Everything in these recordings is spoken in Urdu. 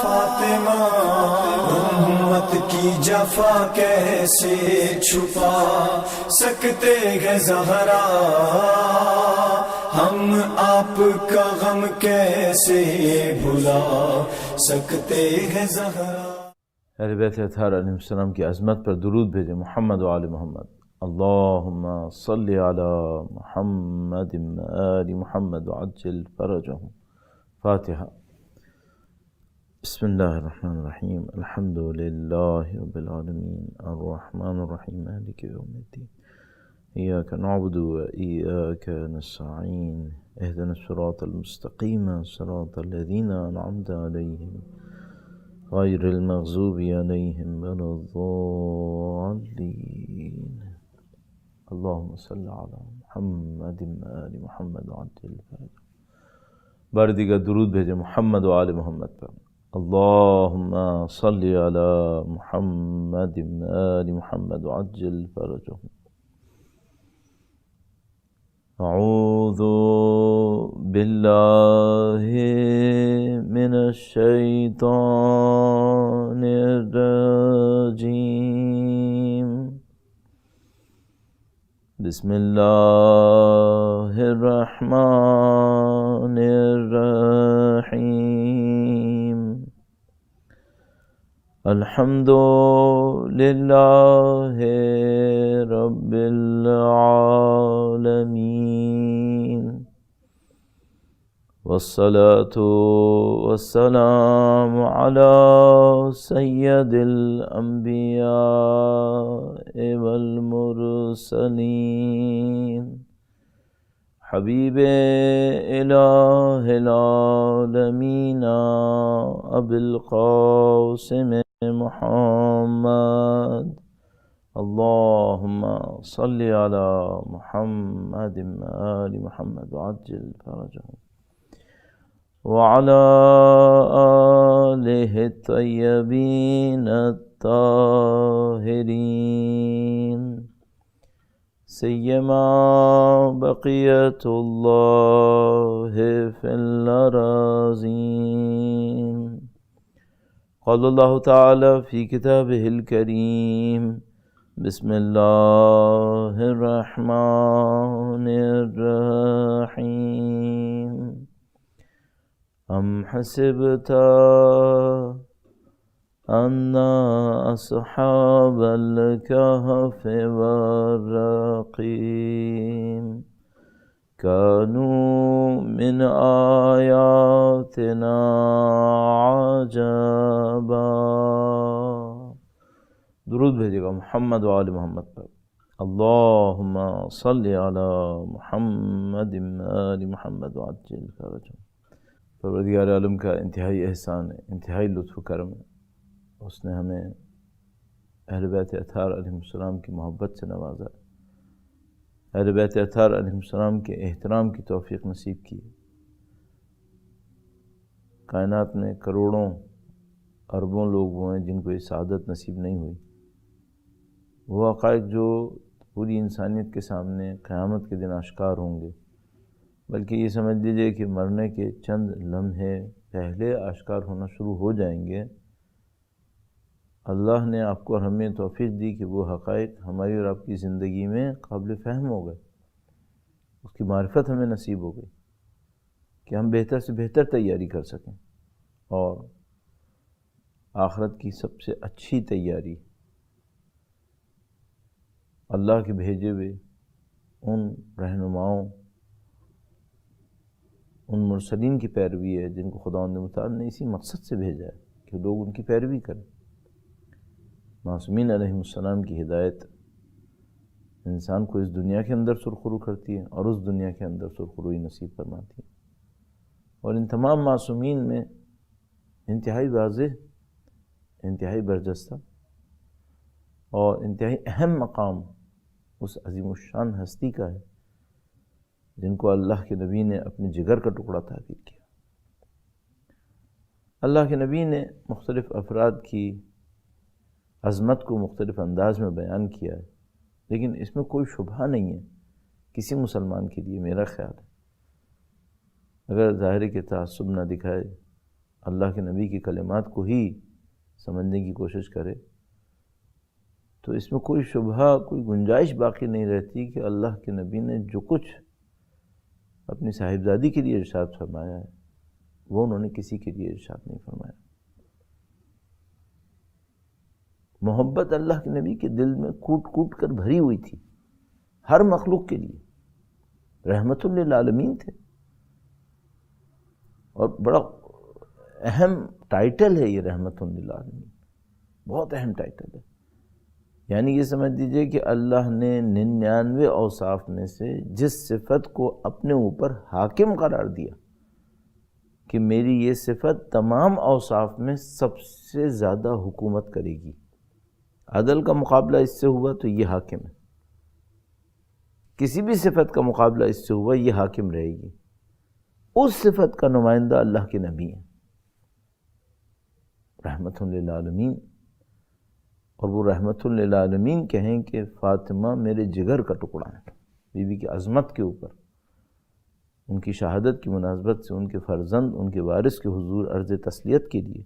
فاطمہ امت کی جفا کیسے چھپا سکتے ہیں زہرا، ہم آپ کا غم کیسے بھلا سکتے ہیں زہرا۔ اہل بیت اطہار علیہ السلام کی عظمت پر درود بھیجیں، محمد و آل محمد۔ اللہم صلی علی محمد آل محمد وعجل فرجہم۔ فاتحہ۔ بسم اللہ الرحمن الرحیم، الحمد للہ رب العالمین، الرحمن الرحیم، مالک یوم الدین، ایاک نعبد و ایاک نستعین، اہدنا الصراط المستقیم، صراط الذین انعمت علیہم غیر المغضوب علیہم ولا الضالین۔ اللہم صلی علی محمد آل محمد وعجل فرجہم۔ بار دیگر درود بھیجیں محمد و آل محمد پر۔ اللہم صلی علی محمد آل محمد وعجل فرجہم۔ اعوذ باللہ من الشیطان الرجیم، بسم اللہ الرحمن الرحیم، الحمد للہ رب العالمین، والصلاة والسلام علی سید الانبیاء والمرسلین، حبیب الہ العالمین ابی القاسم محمد۔ اللہم صلی علی محمد آل محمد وعجل فرجہم، وعلی آلہ الطیبین الطاہرین، سیما بقیت اللہ فی الارضین۔ قال اللہ تعالی فی کتابہ الکریم، بسم اللہ الرحمن الرحیم، ام حسبت ان اصحاب الکہف والرقیم كانوا من آیاتنا عجبا۔ درود بھیجے گا محمد و آل محمد پر۔ اللہم صلی علی محمد آل محمد وعجل فرجہم۔ پروردگار عالم کا انتہائی احسان ہے، انتہائی لطف و کرم ہے، اس نے ہمیں اہل بیت اطہار علیہ السلام کی محبت سے نوازا، اہل بیت اطہار علیہ السلام کے احترام کی توفیق نصیب کی۔ کائنات میں کروڑوں اربوں لوگ وہ ہیں جن کو یہ سعادت نصیب نہیں ہوئی، وہ حقائق جو پوری انسانیت کے سامنے قیامت کے دن آشکار ہوں گے، بلکہ یہ سمجھ لیجئے کہ مرنے کے چند لمحے پہلے آشکار ہونا شروع ہو جائیں گے۔ اللہ نے آپ کو اور ہمیں توفیق دی کہ وہ حقائق ہماری اور آپ کی زندگی میں قابل فہم ہو گئے، اس کی معرفت ہمیں نصیب ہو گئی کہ ہم بہتر سے بہتر تیاری کر سکیں، اور آخرت کی سب سے اچھی تیاری اللہ کے بھیجے ہوئے ان رہنماؤں، ان مرسلین کی پیروی ہے جن کو خداوند متعال نے اسی مقصد سے بھیجا ہے کہ لوگ ان کی پیروی کریں۔ معصومین علیہ السلام کی ہدایت انسان کو اس دنیا کے اندر سرخرو کرتی ہے اور اس دنیا کے اندر سرخروئی نصیب فرماتی ہے، اور ان تمام معصومین میں انتہائی واضح، انتہائی برجستہ اور انتہائی اہم مقام اس عظیم الشان ہستی کا ہے جن کو اللہ کے نبی نے اپنے جگر کا ٹکڑا تعبیر کیا۔ اللہ کے نبی نے مختلف افراد کی عظمت کو مختلف انداز میں بیان کیا ہے، لیکن اس میں کوئی شبہ نہیں ہے کسی مسلمان کے لیے، میرا خیال ہے، اگر ظاہر کے تعصب نہ دکھائے اللہ کے نبی کی کلمات کو ہی سمجھنے کی کوشش کرے تو اس میں کوئی شبہ، کوئی گنجائش باقی نہیں رہتی کہ اللہ کے نبی نے جو کچھ اپنی صاحبزادی کے لیے ارشاد فرمایا ہے وہ انہوں نے کسی کے لیے ارشاد نہیں فرمایا۔ محبت اللہ کے نبی کے دل میں کوٹ کوٹ کر بھری ہوئی تھی، ہر مخلوق کے لیے رحمت للعالمین تھے، اور بڑا اہم ٹائٹل ہے یہ رحمت للعالمین، بہت اہم ٹائٹل ہے۔ یعنی یہ سمجھ دیجئے کہ اللہ نے 99 اوصاف میں سے جس صفت کو اپنے اوپر حاکم قرار دیا کہ میری یہ صفت تمام اوصاف میں سب سے زیادہ حکومت کرے گی، عدل کا مقابلہ اس سے ہوا تو یہ حاکم ہے، کسی بھی صفت کا مقابلہ اس سے ہوا یہ حاکم رہے گی، اس صفت کا نمائندہ اللہ کے نبی ہیں رحمت للعالمین۔ اور وہ رحمت للعالمین کہیں کہ فاطمہ میرے جگر کا ٹکڑا ہے، بی بی کی عظمت کے اوپر، ان کی شہادت کی مناسبت سے ان کے فرزند، ان کے وارث کے حضور عرض تسلیت کے لیے،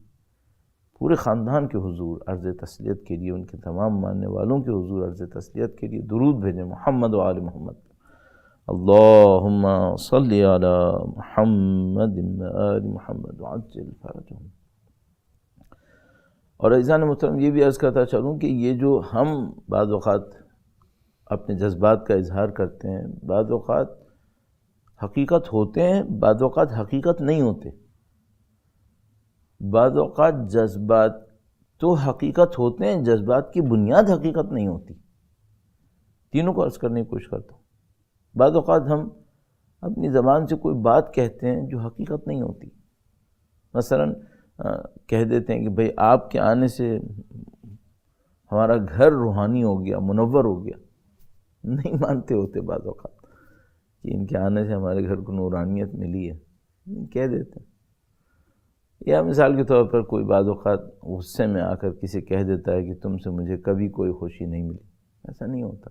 پورے خاندان کے حضور عرض تسلیت کے لیے، ان کے تمام ماننے والوں کے حضور عرض تسلیت کے لیے درود بھیجیں محمد و آل محمد۔ اللہم صلی علی محمد و آل محمد وعجل فرجہم۔ اور عزیزان محترم یہ بھی عرض کرتا چلوں کہ یہ جو ہم بعض اوقات اپنے جذبات کا اظہار کرتے ہیں، بعض اوقات حقیقت ہوتے ہیں، بعض اوقات حقیقت نہیں ہوتے، بعض اوقات جذبات تو حقیقت ہوتے ہیں، جذبات کی بنیاد حقیقت نہیں ہوتی۔ تینوں کو عرض کرنے کی کوشش کرتا ہوں۔ بعض اوقات ہم اپنی زبان سے کوئی بات کہتے ہیں جو حقیقت نہیں ہوتی، مثلاً کہہ دیتے ہیں کہ بھئی آپ کے آنے سے ہمارا گھر روحانی ہو گیا، منور ہو گیا، نہیں مانتے ہوتے بعض اوقات کہ ان کے آنے سے ہمارے گھر کو نورانیت ملی ہے، کہہ دیتے ہیں۔ یا مثال کے طور پر کوئی بعض اوقات غصے میں آ کر کسی کہہ دیتا ہے کہ تم سے مجھے کبھی کوئی خوشی نہیں ملی، ایسا نہیں ہوتا۔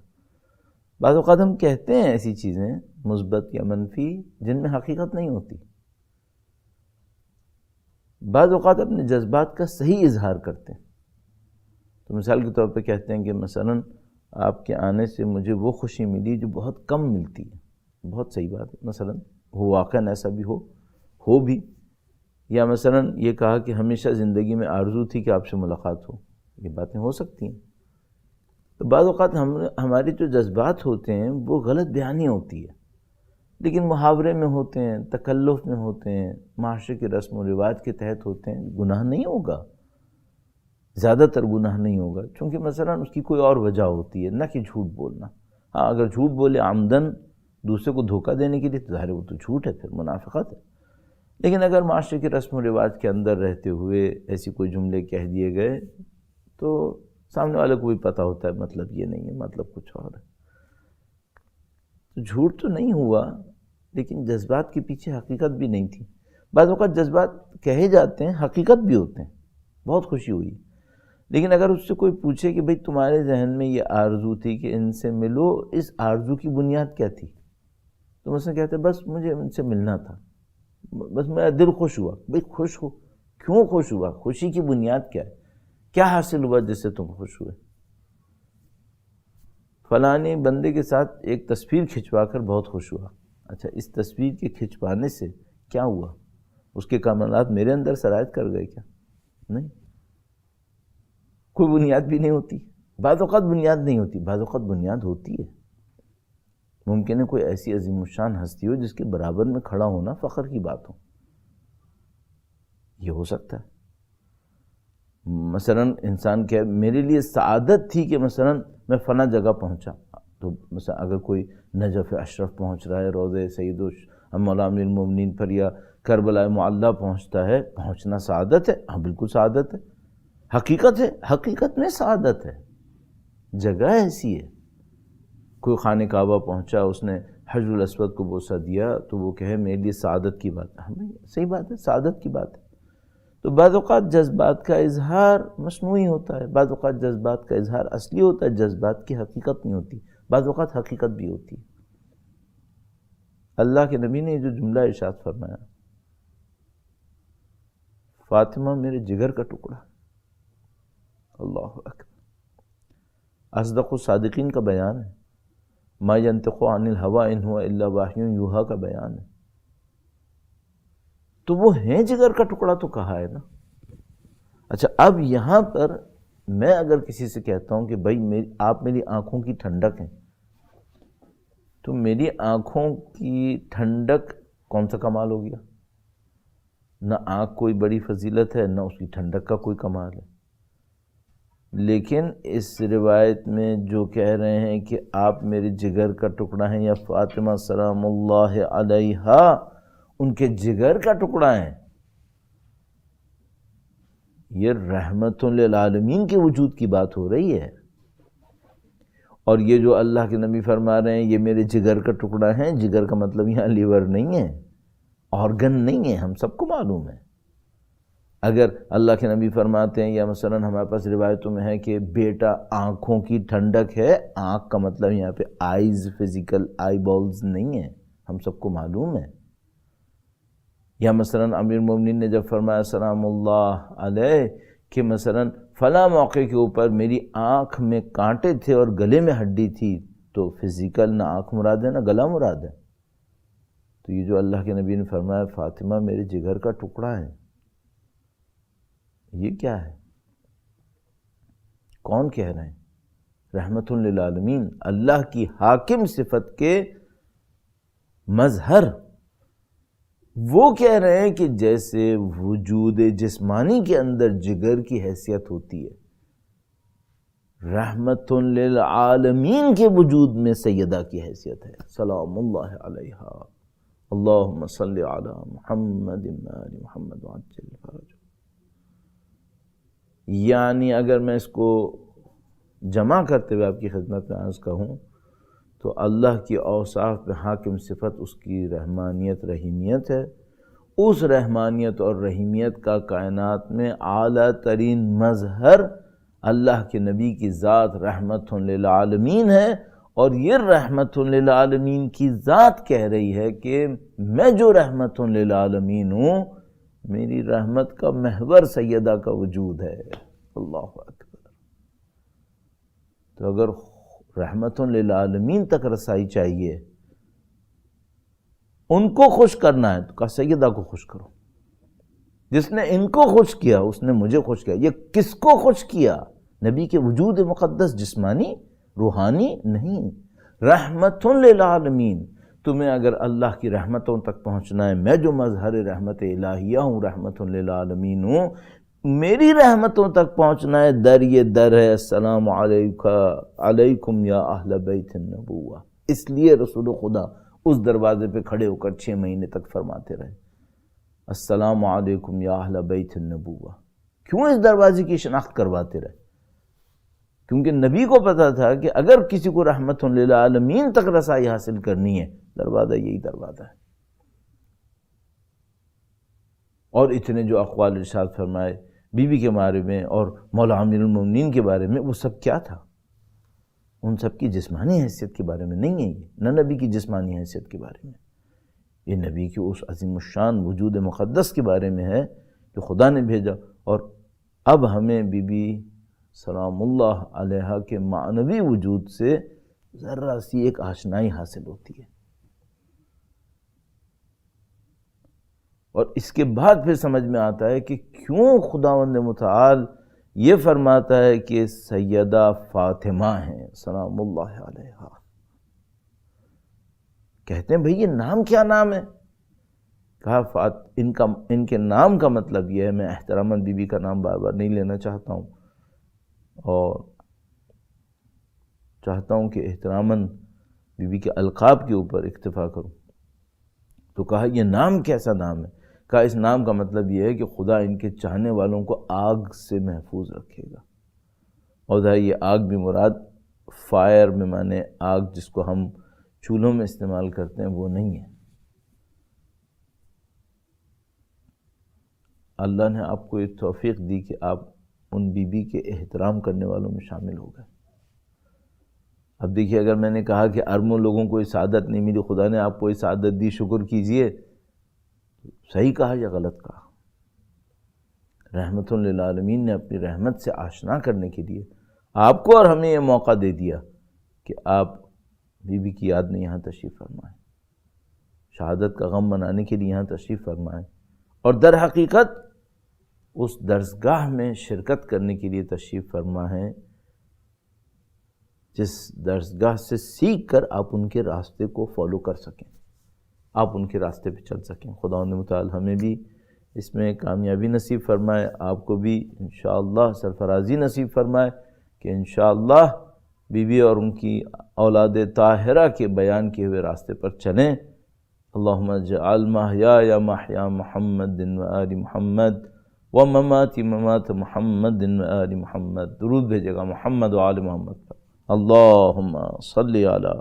بعض اوقات ہم کہتے ہیں ایسی چیزیں مثبت یا منفی جن میں حقیقت نہیں ہوتی۔ بعض اوقات اپنے جذبات کا صحیح اظہار کرتے ہیں، تو مثال کے طور پہ کہتے ہیں کہ مثلاً آپ کے آنے سے مجھے وہ خوشی ملی جو بہت کم ملتی ہے، بہت صحیح بات ہے، مثلاً وہ واقعاً ایسا بھی ہو بھی، یا مثلاً یہ کہا کہ ہمیشہ زندگی میں آرزو تھی کہ آپ سے ملاقات ہو، یہ باتیں ہو سکتی ہیں۔ تو بعض اوقات ہماری جو جذبات ہوتے ہیں وہ غلط بیانی ہوتی ہے، لیکن محاورے میں ہوتے ہیں، تکلف میں ہوتے ہیں، معاشرے کے رسم و رواج کے تحت ہوتے ہیں، گناہ نہیں ہوگا، زیادہ تر گناہ نہیں ہوگا، چونکہ مثلاً اس کی کوئی اور وجہ ہوتی ہے، نہ کہ جھوٹ بولنا۔ ہاں اگر جھوٹ بولے عمدن دوسرے کو دھوکہ دینے کے لیے تو ظاہر وہ تو جھوٹ ہے، پھر منافقت ہے۔ لیکن اگر معاشرے کے رسم و رواج کے اندر رہتے ہوئے ایسی کوئی جملے کہہ دیے گئے تو سامنے والے کو بھی پتہ ہوتا ہے مطلب یہ نہیں ہے، مطلب کچھ اور ہے، تو جھوٹ تو نہیں ہوا، لیکن جذبات کے پیچھے حقیقت بھی نہیں تھی۔ بعض اوقات جذبات کہے جاتے ہیں، حقیقت بھی ہوتے ہیں، بہت خوشی ہوئی، لیکن اگر اس سے کوئی پوچھے کہ بھئی تمہارے ذہن میں یہ آرزو تھی کہ ان سے ملو، اس آرزو کی بنیاد کیا تھی؟ تو مثلا کہتے ہیں بس مجھے ان سے ملنا تھا، بس میرا دل خوش ہوا۔ بھئی خوش ہو، کیوں خوش ہوا؟ خوشی کی بنیاد کیا ہے؟ کیا حاصل ہوا جس سے تم خوش ہوئے؟ فلانے بندے کے ساتھ ایک تصویر کھنچوا کر بہت خوش ہوا، اچھا اس تصویر کے کھنچوانے سے کیا ہوا؟ اس کے کمالات میرے اندر سرایت کر گئے کیا؟ نہیں، کوئی بنیاد بھی نہیں ہوتی۔ بعض اوقات بنیاد نہیں ہوتی، بعض اوقات بنیاد ہوتی ہے۔ ممکن ہے کوئی ایسی عظیم الشان ہستی ہو جس کے برابر میں کھڑا ہونا فخر کی بات ہو، یہ ہو سکتا ہے۔ مثلا انسان کہ میرے لیے سعادت تھی کہ مثلا میں فلاں جگہ پہنچا، تو مثلا اگر کوئی نجف اشرف پہنچ رہا ہے، روضہ سید مولا امیر المومنین پر، یا کربلا معلیٰ پہنچتا ہے، پہنچنا سعادت ہے؟ ہاں بالکل سعادت ہے، حقیقت ہے، حقیقت میں سعادت ہے، جگہ ایسی ہے۔ کوئی خانہ کعبہ پہنچا، اس نے حجر الاسود کو بوسہ دیا، تو وہ کہے میرے لیے سعادت کی بات ہے، ہمیں صحیح بات ہے، سعادت کی بات ہے۔ تو بعض اوقات جذبات کا اظہار مصنوعی ہوتا ہے، بعض اوقات جذبات کا اظہار اصلی ہوتا ہے، جذبات کی حقیقت نہیں ہوتی، بعض اوقات حقیقت بھی ہوتی ہے۔ اللہ کے نبی نے جو جملہ ارشاد فرمایا، فاطمہ میرے جگر کا ٹکڑا. اللہ اکبر. اصدق الصادقین کا بیان ہے. ما ینطق عن الہوی ان ہوا الا وحی یوحی کا بیان ہے. تو وہ ہیں جگر کا ٹکڑا تو کہا ہے نا. اچھا اب یہاں پر میں اگر کسی سے کہتا ہوں کہ بھائی آپ میری آنکھوں کی ٹھنڈک ہیں، تو میری آنکھوں کی ٹھنڈک کون سا کمال ہو گیا؟ نہ آنکھ کوئی بڑی فضیلت ہے، نہ اس کی ٹھنڈک کا کوئی کمال ہے. لیکن اس روایت میں جو کہہ رہے ہیں کہ آپ میرے جگر کا ٹکڑا ہیں یا فاطمہ سلام اللہ علیہا ان کے جگر کا ٹکڑا ہیں، یہ رحمت للعالمین کے وجود کی بات ہو رہی ہے. اور یہ جو اللہ کے نبی فرما رہے ہیں یہ میرے جگر کا ٹکڑا ہیں، جگر کا مطلب یہاں لیور نہیں ہے، آرگن نہیں ہے، ہم سب کو معلوم ہے. اگر اللہ کے نبی فرماتے ہیں یا مثلا ہمارے پاس روایتوں میں ہے کہ بیٹا آنکھوں کی ٹھنڈک ہے، آنکھ کا مطلب یہاں پہ آئیز، فزیکل آئی بالز نہیں ہے، ہم سب کو معلوم ہے. یا مثلا امیر المومنین نے جب فرمایا سلام اللہ علیہ کہ مثلا فلاں موقع کے اوپر میری آنکھ میں کانٹے تھے اور گلے میں ہڈی تھی، تو فزیکل نہ آنکھ مراد ہے نہ گلا مراد ہے. تو یہ جو اللہ کے نبی نے فرمایا فاطمہ میرے جگر کا ٹکڑا ہے، یہ کیا ہے؟ کون کہہ رہے ہیں؟ رحمت للعالمین، اللہ کی حاکم صفت کے مظہر. وہ کہہ رہے ہیں کہ جیسے وجود جسمانی کے اندر جگر کی حیثیت ہوتی ہے، رحمت للعالمین کے وجود میں سیدہ کی حیثیت ہے. سلام اللہ علیہا اللہم صلی علی محمد آل محمد وعجل فرجہ. یعنی اگر میں اس کو جمع کرتے ہوئے آپ کی خدمت میں عرض کہوں تو اللہ کی اوصاف پہ حاکم صفت اس کی رحمانیت رحیمیت ہے. اس رحمانیت اور رحیمیت کا کائنات میں اعلیٰ ترین مظہر اللہ کے نبی کی ذات رحمت للعالمین ہے. اور یہ رحمت للعالمین کی ذات کہہ رہی ہے کہ میں جو رحمت للعالمین ہوں، میری رحمت کا محور سیدہ کا وجود ہے. اللہ اکبر. تو اگر رحمت للعالمین تک رسائی چاہیے، ان کو خوش کرنا ہے، تو کہا سیدہ کو خوش کرو. جس نے ان کو خوش کیا اس نے مجھے خوش کیا. یہ کس کو خوش کیا؟ نبی کے وجود مقدس، جسمانی روحانی نہیں. رحمت للعالمین. تمہیں اگر اللہ کی رحمتوں تک پہنچنا ہے، میں جو مظہر رحمت الہیہ ہوں، رحمت للعالمین ہوں، میری رحمتوں تک پہنچنا ہے. در یہ در ہے السلام علیکم یا اہل بیت النبوہ. اس لیے رسول خدا اس دروازے پہ کھڑے ہو کر 6 مہینے تک فرماتے رہے السلام علیکم یا اہل بیت النبوہ. کیوں اس دروازے کی شناخت کرواتے رہے؟ کیونکہ نبی کو پتا تھا کہ اگر کسی کو رحمت للعالمین تک رسائی حاصل کرنی ہے، دروازہ یہی دروازہ ہے. اور اتنے جو اقوال ارشاد فرمائے بی بی کے بارے میں اور مولا امیر المومنین کے بارے میں، وہ سب کیا تھا؟ ان سب کی جسمانی حیثیت کے بارے میں نہیں ہے، یہ نہ نبی کی جسمانی حیثیت کے بارے میں. یہ نبی کی اس عظیم الشان وجود مقدس کے بارے میں ہے کہ خدا نے بھیجا. اور اب ہمیں بی بی سلام اللہ علیہا کے معنوی وجود سے ذرا سی ایک آشنائی حاصل ہوتی ہے. اور اس کے بعد پھر سمجھ میں آتا ہے کہ کیوں خداوند متعال یہ فرماتا ہے کہ سیدہ فاطمہ ہیں سلام اللہ علیہا. کہتے ہیں بھئی یہ نام کیا نام ہے؟ کہا ان کے نام کا مطلب یہ ہے، میں احتراماً بی بی کا نام بار بار نہیں لینا چاہتا ہوں، اور چاہتا ہوں کہ احتراماً بی بی کے القاب کے اوپر اکتفا کروں. تو کہا یہ نام کیسا نام ہے؟ کہا اس نام کا مطلب یہ ہے کہ خدا ان کے چاہنے والوں کو آگ سے محفوظ رکھے گا. اور یہ آگ بھی مراد فائر میں مانے آگ جس کو ہم چولہوں میں استعمال کرتے ہیں وہ نہیں ہے. اللہ نے آپ کو یہ توفیق دی کہ آپ ان بی بی کے احترام کرنے والوں میں شامل ہو گئے. اب دیکھیے، اگر میں نے کہا کہ اربوں لوگوں کو یہ سعادت نہیں ملی، خدا نے آپ کو یہ سعادت دی، شکر کیجئے، صحیح کہا یا غلط کہا؟ رحمت للعالمین نے اپنی رحمت سے آشنا کرنے کے لیے آپ کو اور ہمیں یہ موقع دے دیا کہ آپ بی بی کی یاد میں یہاں تشریف فرمائیں، شہادت کا غم منانے کے لیے یہاں تشریف فرمائیں، اور در حقیقت اس درسگاہ میں شرکت کرنے کے لیے تشریف فرما ہے جس درسگاہ سے سیکھ کر آپ ان کے راستے کو فالو کر سکیں، آپ ان کے راستے پہ چل سکیں۔ خداوند متعال ہمیں بھی اس میں کامیابی نصیب فرمائے، آپ کو بھی انشاءاللہ سرفرازی نصیب فرمائے کہ انشاءاللہ بی بی اور ان کی اولاد طاہرہ کے بیان کیے ہوئے راستے پر چلیں۔ اللہم اجعل محیایا محیا محمد و آل محمد و مماتی ممات محمد و آل محمد۔ درود بھیجے گا محمد و آل محمد پر۔ اللہم صلی علی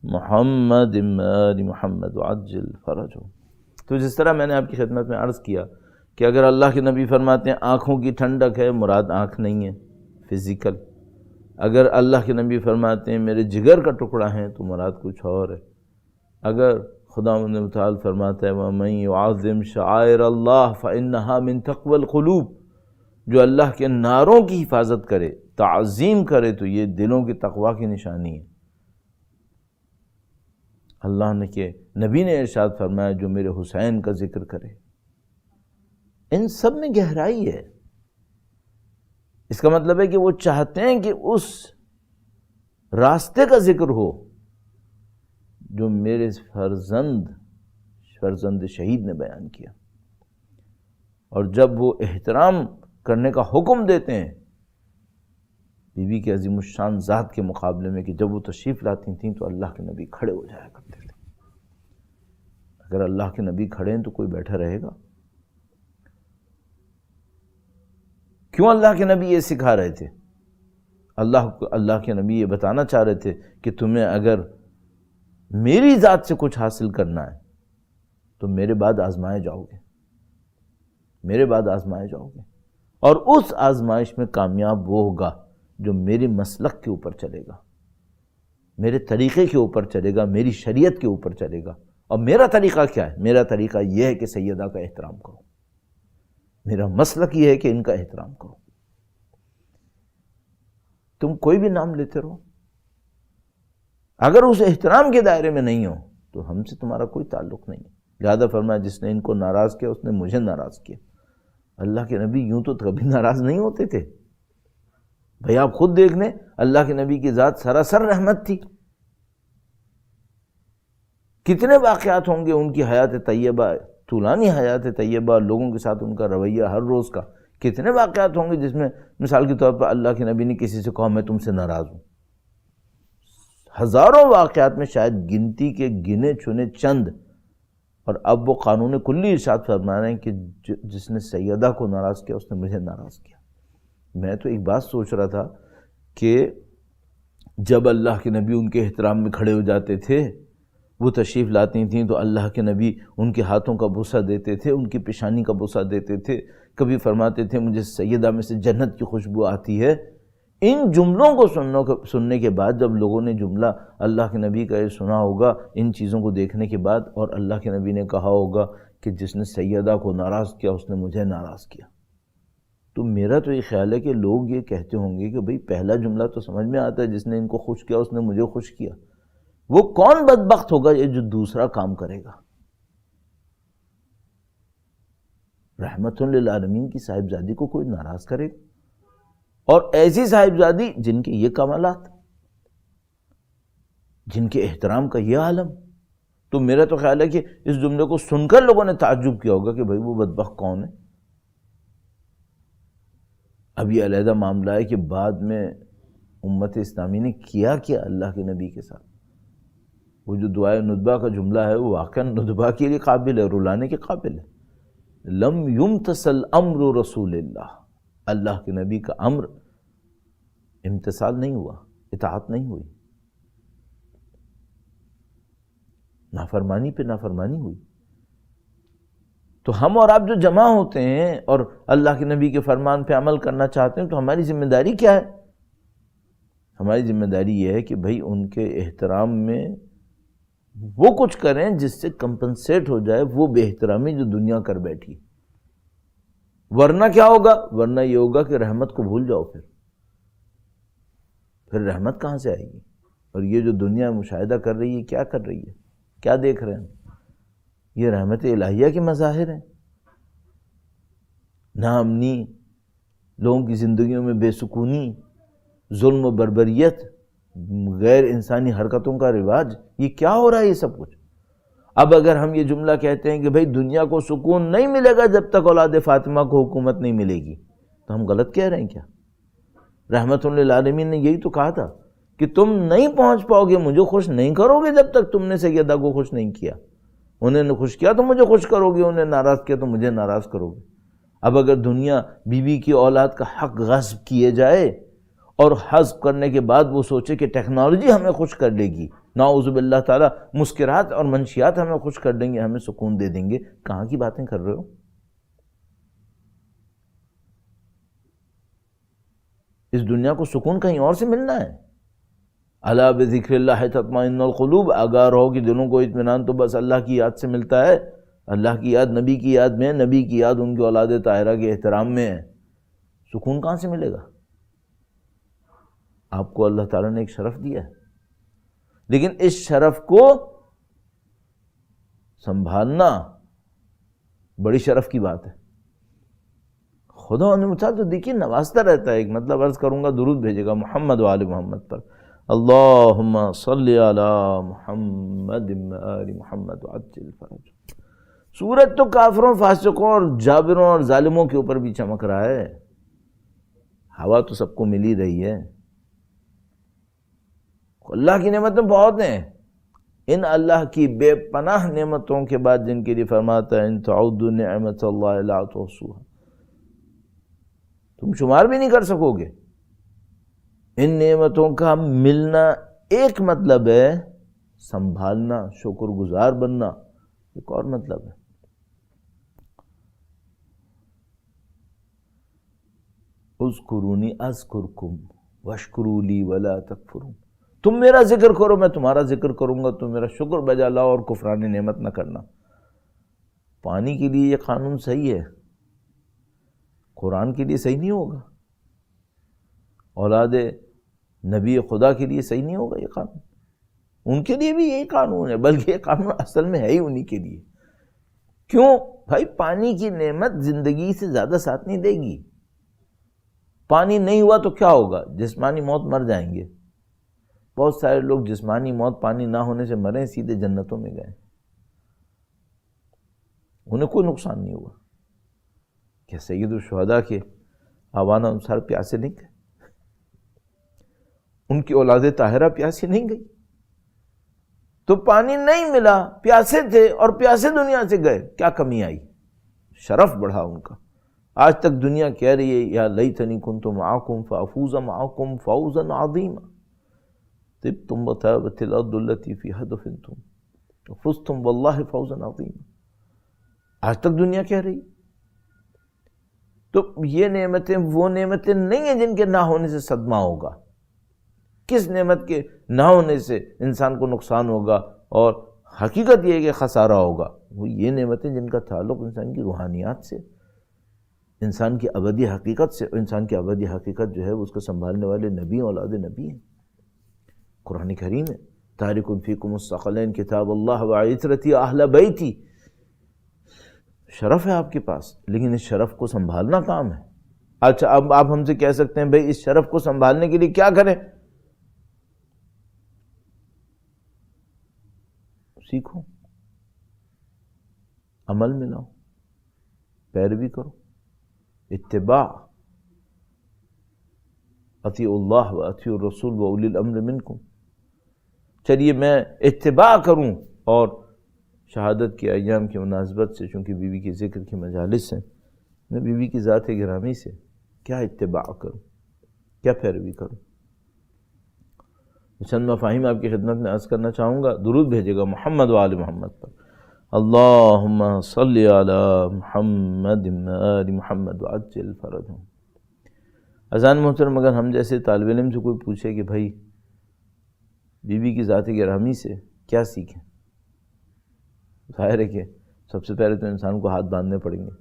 محمد و آل محمد وعجل فرجہ۔ تو جس طرح میں نے آپ کی خدمت میں عرض کیا کہ اگر اللہ کے نبی فرماتے ہیں آنکھوں کی ٹھنڈک ہے، مراد آنکھ نہیں ہے فزیکل۔ اگر اللہ کے نبی فرماتے ہیں میرے جگر کا ٹکڑا ہے تو مراد کچھ اور ہے۔ اگر خداوند متعال فرماتا ہے وَمَن يُعَظِّمْ شَعَائِرَ اللَّهِ فَإِنَّهَا مِن تَقْوَى الْقُلُوبِ، جو اللہ کے نعروں کی حفاظت کرے، تعظیم کرے، تو یہ دلوں کی تقویٰ کی نشانی ہے۔ اللہ نے کہ نبی نے ارشاد فرمایا جو میرے حسین کا ذکر کرے، ان سب میں گہرائی ہے۔ اس کا مطلب ہے کہ وہ چاہتے ہیں کہ اس راستے کا ذکر ہو جو میرے فرزند شہید نے بیان کیا، اور جب وہ احترام کرنے کا حکم دیتے ہیں بی بی کے عظیم الشان ذات کے مقابلے میں کہ جب وہ تشریف لاتی تھیں تو اللہ کے نبی کھڑے ہو جایا کرتے تھے۔ اگر اللہ کے نبی کھڑے ہیں تو کوئی بیٹھا رہے گا؟ کیوں اللہ کے نبی یہ سکھا رہے تھے؟ اللہ کے نبی یہ بتانا چاہ رہے تھے کہ تمہیں اگر میری ذات سے کچھ حاصل کرنا ہے تو میرے بعد آزمائے جاؤ گے، میرے بعد آزمائے جاؤ گے، اور اس آزمائش میں کامیاب وہ ہوگا جو میرے مسلک کے اوپر چلے گا، میرے طریقے کے اوپر چلے گا، میری شریعت کے اوپر چلے گا۔ اور میرا طریقہ کیا ہے؟ میرا طریقہ یہ ہے کہ سیدہ کا احترام کرو، میرا مسلک یہ ہے کہ ان کا احترام کرو۔ تم کوئی بھی نام لیتے رہو، اگر اس احترام کے دائرے میں نہیں ہو تو ہم سے تمہارا کوئی تعلق نہیں ہے۔ لہذا فرمایا جس نے ان کو ناراض کیا اس نے مجھے ناراض کیا۔ اللہ کے نبی یوں تو کبھی ناراض نہیں ہوتے تھے بھئی، آپ خود دیکھ لیں، اللہ کے نبی کی ذات سراسر رحمت تھی۔ کتنے واقعات ہوں گے ان کی حیات طیبہ، طولانی حیات طیبہ، لوگوں کے ساتھ ان کا رویہ ہر روز کا، کتنے واقعات ہوں گے جس میں مثال کے طور پر اللہ کے نبی نے کسی سے کہا میں تم سے ناراض ہوں۔ ہزاروں واقعات میں شاید گنتی کے گنے چنے چند، اور اب وہ قانون کلی ارشاد فرما رہے ہیں کہ جس نے سیدہ کو ناراض کیا اس نے مجھے ناراض کیا۔ میں تو ایک بات سوچ رہا تھا کہ جب اللہ کے نبی ان کے احترام میں کھڑے ہو جاتے تھے، وہ تشریف لاتی تھیں تو اللہ کے نبی ان کے ہاتھوں کا بوسہ دیتے تھے، ان کی پیشانی کا بوسہ دیتے تھے، کبھی فرماتے تھے مجھے سیدہ میں سے جنت کی خوشبو آتی ہے۔ ان جملوں کو سننے کے بعد جب لوگوں نے جملہ اللہ کے نبی کا یہ سنا ہوگا، ان چیزوں کو دیکھنے کے بعد، اور اللہ کے نبی نے کہا ہوگا کہ جس نے سیدہ کو ناراض کیا اس نے مجھے ناراض کیا، تو میرا تو یہ خیال ہے کہ لوگ یہ کہتے ہوں گے کہ بھئی پہلا جملہ تو سمجھ میں آتا ہے، جس نے ان کو خوش کیا اس نے مجھے خوش کیا، وہ کون بدبخت ہوگا یہ جو دوسرا کام کرے گا؟ رحمت للعالمین کی صاحبزادی کو کوئی ناراض کرے گا؟ اور ایسی صاحبزادی جن کے یہ کمالات، جن کے احترام کا یہ عالم، تو میرا تو خیال ہے کہ اس جملے کو سن کر لوگوں نے تعجب کیا ہوگا کہ بھئی وہ بدبخت کون ہے۔ اب یہ علیحدہ معاملہ ہے کہ بعد میں امت اسلامی نے کیا اللہ کے نبی کے ساتھ۔ وہ جو دعائے ندبہ کا جملہ ہے وہ واقعا ندبہ کے لیے قابل ہے، رلانے کے قابل ہے۔ لم یمتثل امر رسول اللہ کے نبی کا امر امتثال نہیں ہوا، اطاعت نہیں ہوئی، نافرمانی پہ نافرمانی ہوئی۔ تو ہم اور آپ جو جمع ہوتے ہیں اور اللہ کے نبی کے فرمان پہ عمل کرنا چاہتے ہیں تو ہماری ذمہ داری کیا ہے؟ ہماری ذمہ داری یہ ہے کہ بھئی ان کے احترام میں وہ کچھ کریں جس سے کمپنسیٹ ہو جائے وہ بے احترامی جو دنیا کر بیٹھی، ورنہ کیا ہوگا؟ ورنہ یہ ہوگا کہ رحمت کو بھول جاؤ، پھر رحمت کہاں سے آئے گی؟ اور یہ جو دنیا مشاہدہ کر رہی ہے، کیا کر رہی ہے، کیا دیکھ رہے ہیں؟ یہ رحمت الہیہ کے مظاہر ہیں۔ ناامنی، لوگوں کی زندگیوں میں بے سکونی، ظلم و بربریت، غیر انسانی حرکتوں کا رواج، یہ کیا ہو رہا ہے یہ سب کچھ؟ اب اگر ہم یہ جملہ کہتے ہیں کہ بھئی دنیا کو سکون نہیں ملے گا جب تک اولاد فاطمہ کو حکومت نہیں ملے گی، تو ہم غلط کہہ رہے ہیں کیا؟ رحمت للعالمین نے یہی تو کہا تھا کہ تم نہیں پہنچ پاؤ گے، مجھے خوش نہیں کرو گے جب تک تم نے سیدہ کو خوش نہیں کیا۔ انہیں نے خوش کیا تو مجھے خوش کرو گے، انہیں ناراض کیا تو مجھے ناراض کرو گے۔ اب اگر دنیا بیوی کی اولاد کا حق غصب کیے جائے اور حذف کرنے کے بعد وہ سوچے کہ ٹیکنالوجی ہمیں خوش کر لے گی، نعوذ باللہ تعالیٰ مسکرات اور منشیات ہمیں خوش کر دیں گے، ہمیں سکون دے دیں گے، کہاں کی باتیں کر رہے ہو؟ اس دنیا کو سکون کہیں اور سے ملنا ہے۔ الا بذکر اللہ تطمئن القلوب، آگاہ رہو کہ دلوں کو اطمینان تو بس اللہ کی یاد سے ملتا ہے۔ اللہ کی یاد نبی کی یاد میں، نبی کی یاد ان کی اولاد طاہرہ کے احترام میں ہے۔ سکون کہاں سے ملے گا؟ آپ کو اللہ تعالیٰ نے ایک شرف دیا ہے، لیکن اس شرف کو سنبھالنا بڑی شرف کی بات ہے۔ خدا نے تو دیکھیے نوازتا رہتا ہے۔ ایک مطلب عرض کروں گا، درود بھیجے گا محمد و آل محمد پر، اللہم صلی علی محمد آل محمد وعجل فرج۔ سورج تو کافروں، فاسقوں اور جابروں اور ظالموں کے اوپر بھی چمک رہا ہے، ہوا تو سب کو مل ہی رہی ہے۔ اللہ کی نعمتیں بہت ہیں، ان اللہ کی بے پناہ نعمتوں کے بعد جن کے لیے فرماتا ہے ان تعدوا نعمت اللہ لا تحصوها، تم شمار بھی نہیں کر سکو گے۔ ان نعمتوں کا ملنا ایک مطلب ہے، سنبھالنا، شکر گزار بننا ایک اور مطلب ہے۔ اذکرونی اذکرکم واشکروا لی ولا تکفرون، تم میرا ذکر کرو میں تمہارا ذکر کروں گا، تم میرا شکر بجا لاؤ اور کفران نعمت نہ کرنا۔ پانی کے لیے یہ قانون صحیح ہے، قرآن کے لیے صحیح نہیں ہوگا، اولاد نبی خدا کے لیے صحیح نہیں ہوگا یہ قانون۔ ان کے لیے بھی یہی قانون ہے، بلکہ یہ قانون اصل میں ہے ہی انہی کے لیے۔ کیوں؟ بھائی پانی کی نعمت زندگی سے زیادہ ساتھ نہیں دے گی۔ پانی نہیں ہوا تو کیا ہوگا؟ جسمانی موت، مر جائیں گے۔ بہت سارے لوگ جسمانی موت پانی نہ ہونے سے مرے، سیدھے جنتوں میں گئے، انہیں کوئی نقصان نہیں ہوا۔ کیا سید الشہداء کے آبانا انصار پیاسے نہیں گئے؟ ان کی اولاد طاہرہ پیاسی نہیں گئی؟ تو پانی نہیں ملا، پیاسے تھے اور پیاسے دنیا سے گئے، کیا کمی آئی؟ شرف بڑھا ان کا۔ آج تک دنیا کہہ رہی ہے یا لیتنی کنت معکم فافوز معکم فوزا عظیما، طبتم وطابت الارض التي فيها دفنتم وفزتم والله فوزا عظیما۔ آج تک دنیا کہہ رہی۔ تو یہ نعمتیں وہ نعمتیں نہیں ہیں جن کے نہ ہونے سے صدمہ ہوگا۔ کس نعمت کے نہ ہونے سے انسان کو نقصان ہوگا اور حقیقت یہ ہے کہ خسارہ ہوگا؟ وہ یہ نعمتیں جن کا تعلق انسان کی روحانیات سے، انسان کی ابدی حقیقت سے۔ انسان کی ابدی حقیقت جو ہے اس کو سنبھالنے والے نبی، اولاد نبی ہیں۔ قرآن کریم ہے تارک فیکم الثقلین کتاب اللہ وعترتی اہل بیتی، شرف ہے آپ کے پاس، لیکن اس شرف کو سنبھالنا کام ہے۔ اچھا اب آپ ہم سے کہہ سکتے ہیں بھئی اس شرف کو سنبھالنے کے لیے کیا کریں؟ سیکھو، عمل میں لاؤ، پیروی کرو، اتباع، اطیعوا اللہ و اطیعوا الرسول و اولی الامر منکم۔ چلیے میں اتباع کروں، اور شہادت کے ایام کی مناسبت سے چونکہ بیوی کے ذکر کی مجالس ہیں، میں بیوی کی ذات گرامی سے کیا اتباع کروں، کیا پیروی کروں؟ چند مفاہیم آپ کی خدمت میں عرض کرنا چاہوں گا۔ درود بھیجے گا محمد و آل محمد پر، اللہم صلی علی محمد آل محمد وعجل فرجہم۔ اذان محترم، اگر ہم جیسے طالب علم سے کوئی پوچھے کہ بھائی بیوی کی ذات گرامی سے کیا سیکھیں، ظاہر ہے کہ سب سے پہلے تو انسان کو ہاتھ باندھنے پڑیں گے،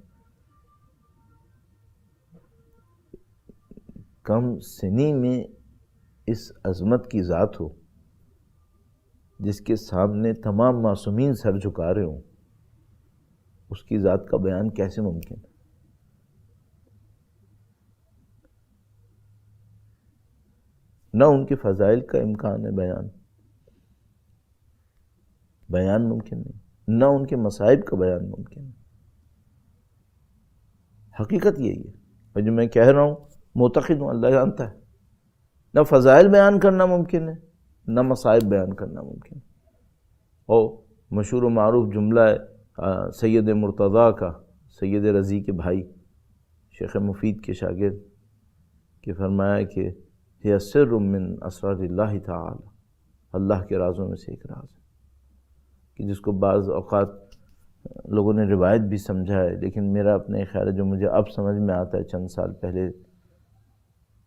کم سنی میں اس عظمت کی ذات ہو جس کے سامنے تمام معصومین سر جھکا رہے ہوں، اس کی ذات کا بیان کیسے ممکن ہے؟ نہ ان کے فضائل کا امکان ہے بیان ممکن نہیں، نہ ان کے مصائب کا بیان ممکن ہے۔ حقیقت یہی ہے، اور جو میں کہہ رہا ہوں معتقد ہوں، اللہ جانتا ہے، نہ فضائل بیان کرنا ممکن ہے، نہ مصائب بیان کرنا ممکن ہے۔ اور مشہور و معروف جملہ ہے سید مرتضیٰ کا، سید رضی کے بھائی شیخ مفید کے شاگرد، کہ فرمایا کہ یہ سر من اسرار اللہ تعالی، اللہ کے رازوں میں سے ایک راز ہے، کہ جس کو بعض اوقات لوگوں نے روایت بھی سمجھا ہے، لیکن میرا اپنے خیال ہے جو مجھے اب سمجھ میں آتا ہے، چند سال پہلے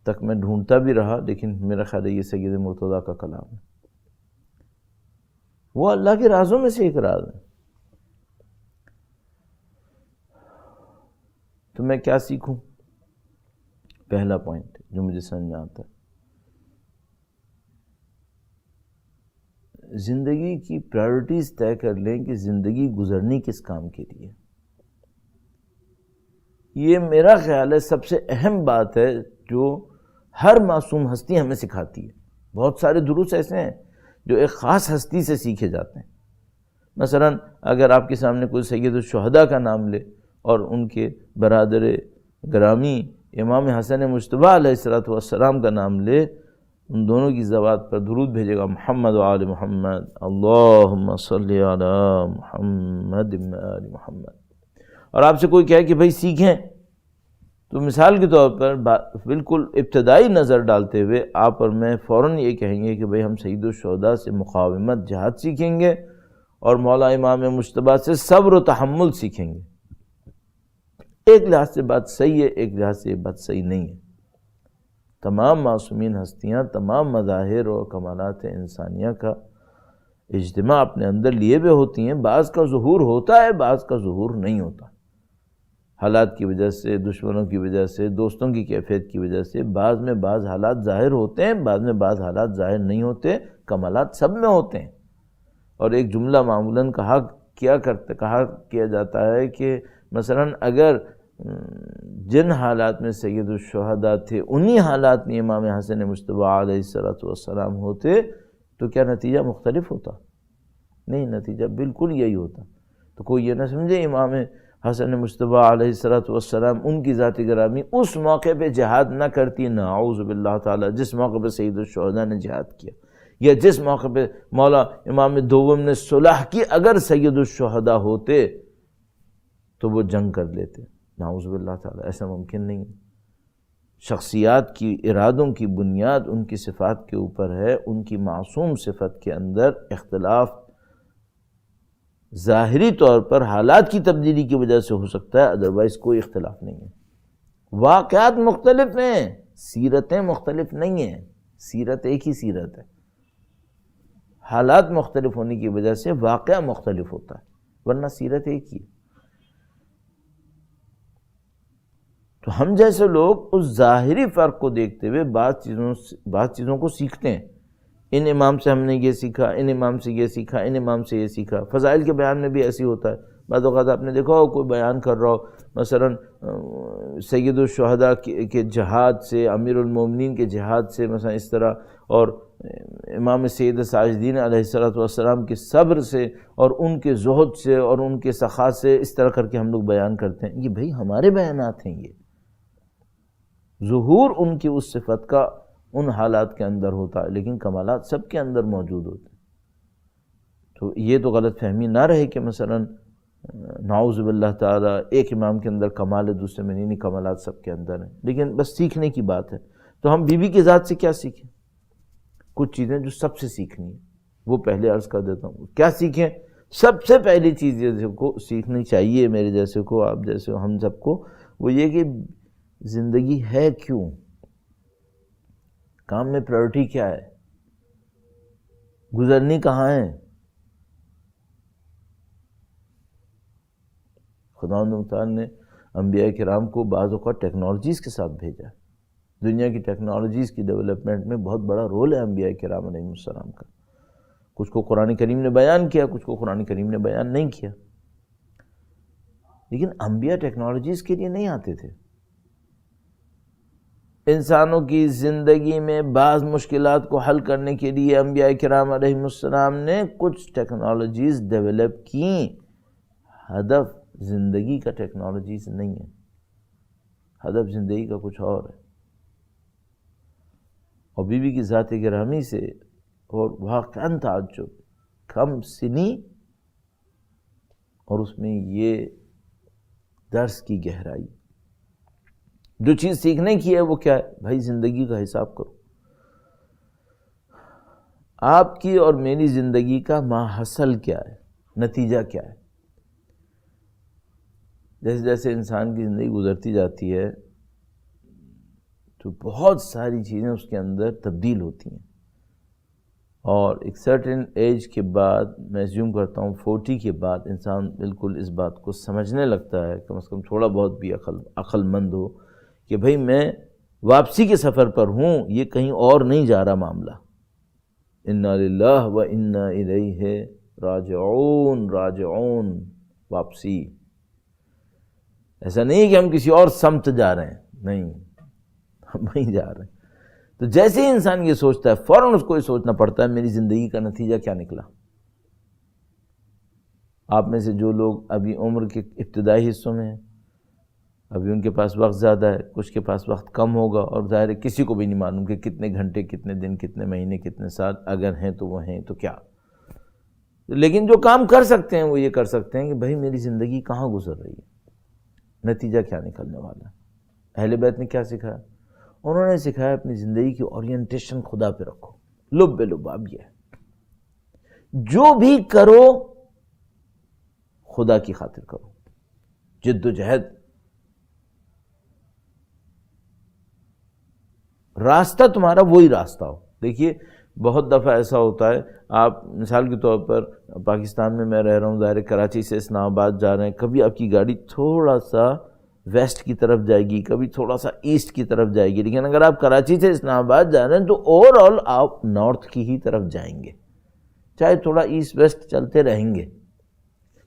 تک میں ڈھونڈتا بھی رہا، لیکن میرا خیال ہے یہ سید مرتضیٰ کا کلام ہے، وہ اللہ کے رازوں میں سے ایک راز ہے۔ تو میں کیا سیکھوں؟ پہلا پوائنٹ جو مجھے سمجھ میں آتا ہے، زندگی کی پرائرٹیز طے کر لیں کہ زندگی گزرنی کس کام کے لیے۔ یہ میرا خیال ہے سب سے اہم بات ہے جو ہر معصوم ہستی ہمیں سکھاتی ہے۔ بہت سارے دروس ایسے ہیں جو ایک خاص ہستی سے سیکھے جاتے ہیں۔ مثلا اگر آپ کے سامنے کوئی سید الشہداء کا نام لے اور ان کے برادر گرامی امام حسن مجتبیٰ علیہ السلام کا نام لے، ان دونوں کی زبان پر درود بھیجے گا، محمد و آل محمد، اللہم صلی علی محمد و آل محمد، اور آپ سے کوئی کہے کہ بھائی سیکھیں، تو مثال کے طور پر بالکل ابتدائی نظر ڈالتے ہوئے آپ اور میں فوراً یہ کہیں گے کہ بھائی ہم سید الشہداء سے مقاومت جہاد سیکھیں گے اور مولا امام مجتبیٰ سے صبر و تحمل سیکھیں گے۔ ایک لحاظ سے بات صحیح ہے، ایک لحاظ سے بات صحیح نہیں ہے۔ تمام معصومین ہستیاں تمام مظاہر اور کمالات انسانیہ کا اجتماع اپنے اندر لیے ہوئے ہوتی ہیں، بعض کا ظہور ہوتا ہے، بعض کا ظہور نہیں ہوتا، حالات کی وجہ سے، دشمنوں کی وجہ سے، دوستوں کی کیفیت کی وجہ سے، بعض میں بعض حالات ظاہر ہوتے ہیں، بعض میں بعض حالات ظاہر نہیں ہوتے، کمالات سب میں ہوتے ہیں۔ اور ایک جملہ معمولاً کہا کیا جاتا ہے کہ مثلا اگر جن حالات میں سید الشہداء تھے انہی حالات میں امام حسن مجتبیٰ علیہ السلام ہوتے تو کیا نتیجہ مختلف ہوتا؟ نہیں، نتیجہ بالکل یہی ہوتا۔ تو کوئی یہ نہ سمجھے امام حسن مجتبیٰ علیہ السلام ان کی ذات گرامی اس موقع پہ جہاد نہ کرتی، نعوذ باللہ تعالی، جس موقع پہ سید الشہداء نے جہاد کیا، یا جس موقع پہ مولا امام دوم نے صلح کی، اگر سید الشہداء ہوتے تو وہ جنگ کر لیتے، نعوذ باللہ تعالی، ایسا ممکن نہیں۔ شخصیات کی ارادوں کی بنیاد ان کی صفات کے اوپر ہے، ان کی معصوم صفت کے اندر اختلاف ظاہری طور پر حالات کی تبدیلی کی وجہ سے ہو سکتا ہے، ادروائز کوئی اختلاف نہیں ہے۔ واقعات مختلف ہیں، سیرتیں مختلف نہیں ہیں، سیرت ایک ہی سیرت ہے، حالات مختلف ہونے کی وجہ سے واقعہ مختلف ہوتا ہے، ورنہ سیرت ایک ہی ہے۔ تو ہم جیسے لوگ اس ظاہری فرق کو دیکھتے ہوئے بعض چیزوں کو سیکھتے ہیں، ان امام سے ہم نے یہ سیکھا، ان امام سے یہ سیکھا، ان امام سے یہ سیکھا۔ فضائل کے بیان میں بھی ایسی ہوتا ہے، بعض اوقات آپ نے دیکھا ہو کوئی بیان کر رہا ہو، مثلا سید الشہداء کے جہاد سے، امیر المومنین کے جہاد سے، مثلا اس طرح، اور امام سید ساجدین علیہ السلام کے صبر سے اور ان کے زہد سے اور ان کے سخا سے، اس طرح کر کے ہم لوگ بیان کرتے ہیں۔ یہ بھائی ہمارے بیانات ہیں، یہ ظہور ان کی اس صفت کا ان حالات کے اندر ہوتا ہے، لیکن کمالات سب کے اندر موجود ہوتے ہیں۔ تو یہ تو غلط فہمی نہ رہے کہ مثلا نعوذ باللہ تعالی ایک امام کے اندر کمال ہے، دوسرے میں نہیں، کمالات سب کے اندر ہیں، لیکن بس سیکھنے کی بات ہے۔ تو ہم بی بی کی ذات سے کیا سیکھیں؟ کچھ چیزیں جو سب سے سیکھنی ہیں، وہ پہلے عرض کر دیتا ہوں۔ کیا سیکھیں؟ سب سے پہلی چیز جیسے کو سیکھنی چاہیے، میرے جیسے کو، آپ جیسے کو، ہم سب کو، وہ یہ کہ زندگی ہے کیوں؟ کام میں پرائرٹی کیا ہے؟ گزرنی کہاں ہے؟ خداوند متعال نے انبیاء کرام کو بعض اوقات ٹیکنالوجیز کے ساتھ بھیجا، دنیا کی ٹیکنالوجیز کی ڈیولپمنٹ میں بہت بڑا رول ہے انبیاء کرام علیہ السلام کا. کچھ کو قرآن کریم نے بیان کیا، کچھ کو قرآن کریم نے بیان نہیں کیا. لیکن انبیاء ٹیکنالوجیز کے لیے نہیں آتے تھے. انسانوں کی زندگی میں بعض مشکلات کو حل کرنے کے لیے انبیاء کرام علیہ السلام نے کچھ ٹیکنالوجیز ڈیولپ کیں. ہدف زندگی کا ٹیکنالوجیز نہیں ہے، ہدف زندگی کا کچھ اور ہے. اور بی بی کی ذات گرامی سے اور واقعاً تعجب، کم سنی اور اس میں یہ درس کی گہرائی. جو چیز سیکھنے کی ہے وہ کیا ہے؟ بھائی زندگی کا حساب کرو. آپ کی اور میری زندگی کا ماحصل کیا ہے، نتیجہ کیا ہے؟ جیسے جیسے انسان کی زندگی گزرتی جاتی ہے تو بہت ساری چیزیں اس کے اندر تبدیل ہوتی ہیں، اور ایک سرٹن ایج کے بعد، میں زیوم کرتا ہوں 40 کے بعد، انسان بالکل اس بات کو سمجھنے لگتا ہے، کم از کم تھوڑا بہت بھی عقل مند ہو، کہ بھئی میں واپسی کے سفر پر ہوں، یہ کہیں اور نہیں جا رہا معاملہ. انا للہ و انا الیہ راجعون، واپسی. ایسا نہیں کہ ہم کسی اور سمت جا رہے ہیں، نہیں، ہم وہیں جا رہے ہیں. تو جیسے ہی انسان یہ سوچتا ہے، فوراً اس کو یہ سوچنا پڑتا ہے میری زندگی کا نتیجہ کیا نکلا. آپ میں سے جو لوگ ابھی عمر کے ابتدائی حصوں میں ہیں، ابھی ان کے پاس وقت زیادہ ہے، کچھ کے پاس وقت کم ہوگا، اور ظاہر ہے کسی کو بھی نہیں معلوم کہ کتنے گھنٹے، کتنے دن، کتنے مہینے، کتنے سال اگر ہیں تو وہ ہیں تو کیا. لیکن جو کام کر سکتے ہیں وہ یہ کر سکتے ہیں کہ بھائی میری زندگی کہاں گزر رہی ہے، نتیجہ کیا نکلنے والا ہے. اہل بیت نے کیا سکھایا؟ انہوں نے سکھایا اپنی زندگی کی اورینٹیشن خدا پہ رکھو. لب لباب یہ ہے، جو بھی کرو خدا کی خاطر کرو، جد و جہد. راستہ تمہارا وہی راستہ ہو. دیکھیے بہت دفعہ ایسا ہوتا ہے، آپ مثال کے طور پر پاکستان میں میں رہ رہا ہوں، ظاہر کراچی سے اسلام آباد جا رہے ہیں، کبھی آپ کی گاڑی تھوڑا سا ویسٹ کی طرف جائے گی، کبھی تھوڑا سا ایسٹ کی طرف جائے گی. لیکن اگر آپ کراچی سے اسلام آباد جا رہے ہیں تو اوور آل آپ نارتھ کی ہی طرف جائیں گے، چاہے تھوڑا ایسٹ ویسٹ چلتے رہیں گے.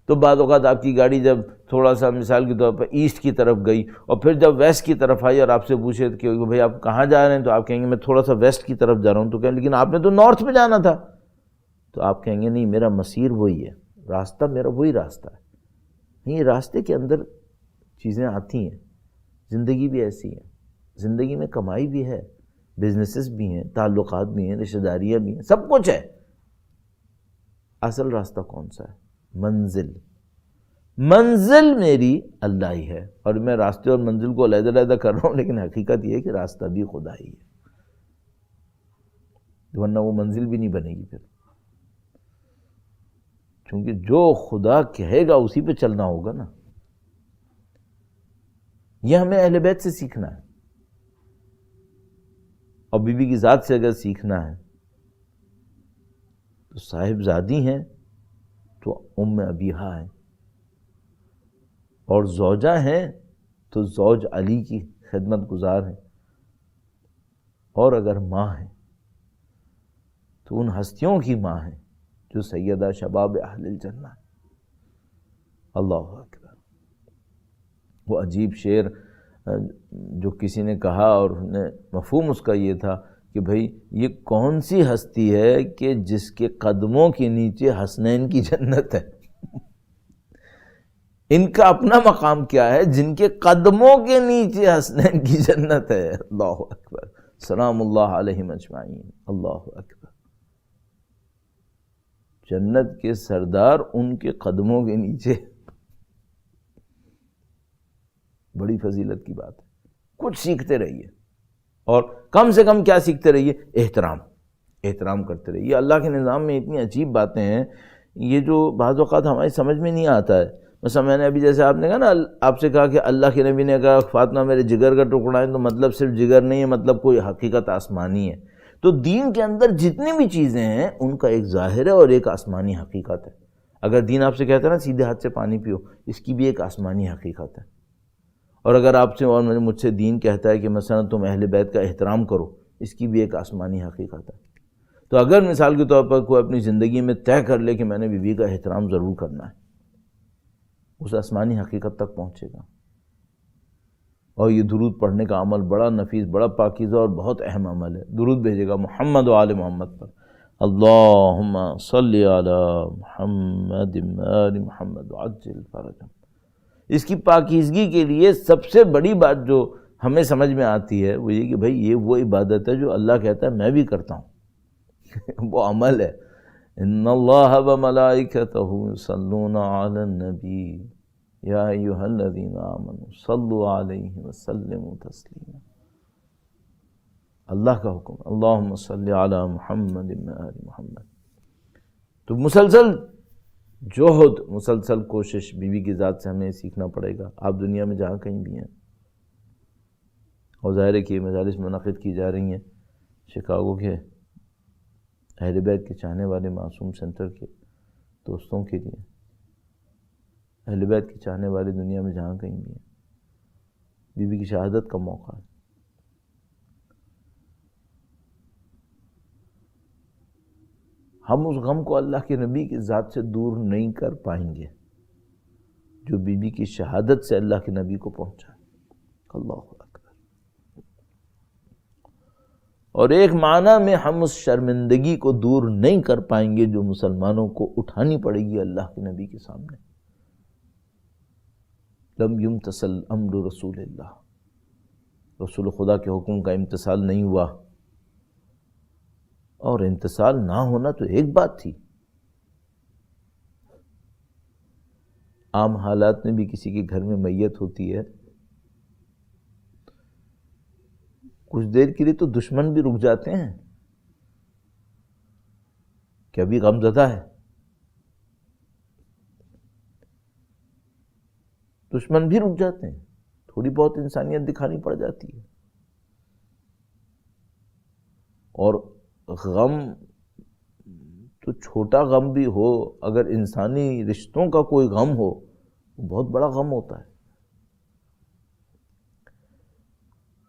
تو بعض اوقات آپ کی گاڑی جب تھوڑا سا مثال کے طور پر ایسٹ کی طرف گئی اور پھر جب ویسٹ کی طرف آئی اور آپ سے پوچھے کہ بھائی آپ کہاں جا رہے ہیں، تو آپ کہیں گے میں تھوڑا سا ویسٹ کی طرف جا رہا ہوں. تو کہیں لیکن آپ نے تو نارتھ میں جانا تھا. تو آپ کہیں گے نہیں، میرا مسیر وہی ہے، راستہ میرا وہی راستہ ہے. نہیں، راستے کے اندر چیزیں آتی ہیں. زندگی بھی ایسی ہے، زندگی میں کمائی بھی ہے، بزنسز بھی ہیں، تعلقات بھی ہیں، رشتہ داریاں بھی ہیں، سب کچھ ہے. اصل راستہ کون سا ہے؟ منزل میری اللہ ہی ہے. اور میں راستے اور منزل کو علیحدہ علیحدہ کر رہا ہوں، لیکن حقیقت یہ ہے کہ راستہ بھی خدا ہی ہے، ورنہ وہ منزل بھی نہیں بنے گی پھر. کیونکہ جو خدا کہے گا اسی پہ چلنا ہوگا نا. یہ ہمیں اہل بیت سے سیکھنا ہے، اور بی بی کی ذات سے اگر سیکھنا ہے تو صاحب زادی ہیں تو ام ابیہا ہیں، اور زوجہ ہیں تو زوج علی کی خدمت گزار ہیں، اور اگر ماں ہیں تو ان ہستیوں کی ماں ہیں جو سیدہ شباب اہل الجنہ. اللہ اکبر. وہ عجیب شعر جو کسی نے کہا اور مفہوم اس کا یہ تھا کہ بھئی یہ کون سی ہستی ہے کہ جس کے قدموں کے نیچے حسنین کی جنت ہے. ان کا اپنا مقام کیا ہے جن کے قدموں کے نیچے حسنین کی جنت ہے. اللہ اکبر. سلام اللہ علیہم اجمعین. اللہ اکبر. جنت کے سردار ان کے قدموں کے نیچے. بڑی فضیلت کی بات ہے. کچھ سیکھتے رہیے، اور کم سے کم کیا سیکھتے رہیے؟ احترام کرتے رہیے. اللہ کے نظام میں اتنی عجیب باتیں ہیں، یہ جو بعض اوقات ہماری سمجھ میں نہیں آتا ہے. مثلا میں نے ابھی جیسے آپ نے کہا نا، آپ سے کہا کہ اللہ کے نبی نے کہا فاطمہ میرے جگر کا ٹکڑا ہے، تو مطلب صرف جگر نہیں ہے، مطلب کوئی حقیقت آسمانی ہے. تو دین کے اندر جتنی بھی چیزیں ہیں ان کا ایک ظاہر ہے اور ایک آسمانی حقیقت ہے. اگر دین آپ سے کہتا ہے نا سیدھے ہاتھ سے پانی پیو، اس کی بھی ایک آسمانی حقیقت ہے. اور اگر آپ سے اور مجھ سے دین کہتا ہے کہ مثلا تم اہل بیت کا احترام کرو، اس کی بھی ایک آسمانی حقیقت ہے۔ تو اگر مثال کے طور پر کوئی اپنی زندگی میں طے کر لے کہ میں نے بیوی کا احترام ضرور کرنا ہے، اس آسمانی حقیقت تک پہنچے گا۔ اور یہ درود پڑھنے کا عمل بڑا نفیس، بڑا پاکیزہ اور بہت اہم عمل ہے۔ درود بھیجے گا محمد و آل محمد پر، اللہم صلی علی محمد آل محمد عجل فرجہم۔ اس کی پاکیزگی کے لیے سب سے بڑی بات جو ہمیں سمجھ میں آتی ہے وہ یہ کہ بھئی یہ وہ عبادت ہے جو اللہ کہتا ہے میں بھی کرتا ہوں، وہ عمل ہے۔ ان اللہ وملائکتہ یصلون علی النبی یا ایھا الذین آمنوا صلوا علیہ وسلموا تسلیما۔ اللہ کا حکم، اللہم صلی علی محمد آل محمد۔ تو مسلسل جوہد، مسلسل کوشش بیوی کی ذات سے ہمیں سیکھنا پڑے گا، آپ دنیا میں جہاں کہیں بھی ہیں۔ اور ظاہر ہے کہ یہ مجالس منعقد کی جا رہی ہیں شکاگو کے اہل بیت کے چاہنے والے معصوم سینٹر کے دوستوں کے لیے، اہل بیت کے چاہنے والے دنیا میں جہاں کہیں بھی ہیں۔ بیوی کی شہادت کا موقع ہے۔ ہم اس غم کو اللہ کے نبی کی ذات سے دور نہیں کر پائیں گے جو بیوی کی شہادت سے اللہ کے نبی کو پہنچا۔ اللہ اکبر۔ اور ایک معنی میں ہم اس شرمندگی کو دور نہیں کر پائیں گے جو مسلمانوں کو اٹھانی پڑے گی اللہ کے نبی کے سامنے۔ لم یمتثل امر رسول اللہ، رسول خدا کے حکم کا امتثال نہیں ہوا۔ اور امتثال نہ ہونا تو ایک بات تھی، عام حالات میں بھی کسی کے گھر میں میت ہوتی ہے، کچھ دیر کے لیے تو دشمن بھی رک جاتے ہیں کہ ابھی غم زدہ ہے، دشمن بھی رک جاتے ہیں، تھوڑی بہت انسانیت دکھانی پڑ جاتی ہے۔ اور غم تو چھوٹا غم بھی ہو، اگر انسانی رشتوں کا کوئی غم ہو وہ بہت بڑا غم ہوتا ہے۔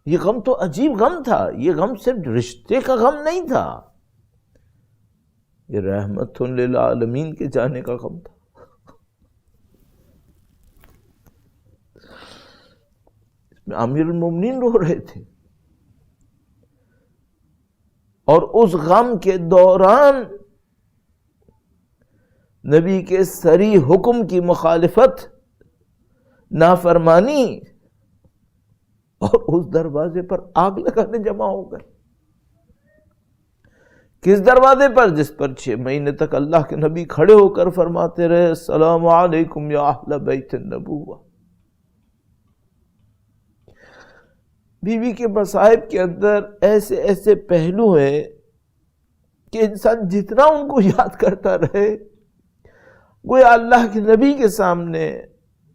یہ غم تو عجیب غم تھا، یہ غم صرف رشتے کا غم نہیں تھا، یہ رحمت للعالمین کے جانے کا غم تھا۔ اس میں امیر المومنین رو رہے تھے، اور اس غم کے دوران نبی کے صریح حکم کی مخالفت، نافرمانی، اور اس دروازے پر آگ لگانے جمع ہو گئے۔ کس دروازے پر؟ جس پر 6 مہینے تک اللہ کے نبی کھڑے ہو کر فرماتے رہے السلام علیکم یا اہل بیت النبوہ۔ بیوی کے مصائب کے اندر ایسے ایسے پہلو ہیں کہ انسان جتنا ان کو یاد کرتا رہے، گویا اللہ کے نبی کے سامنے،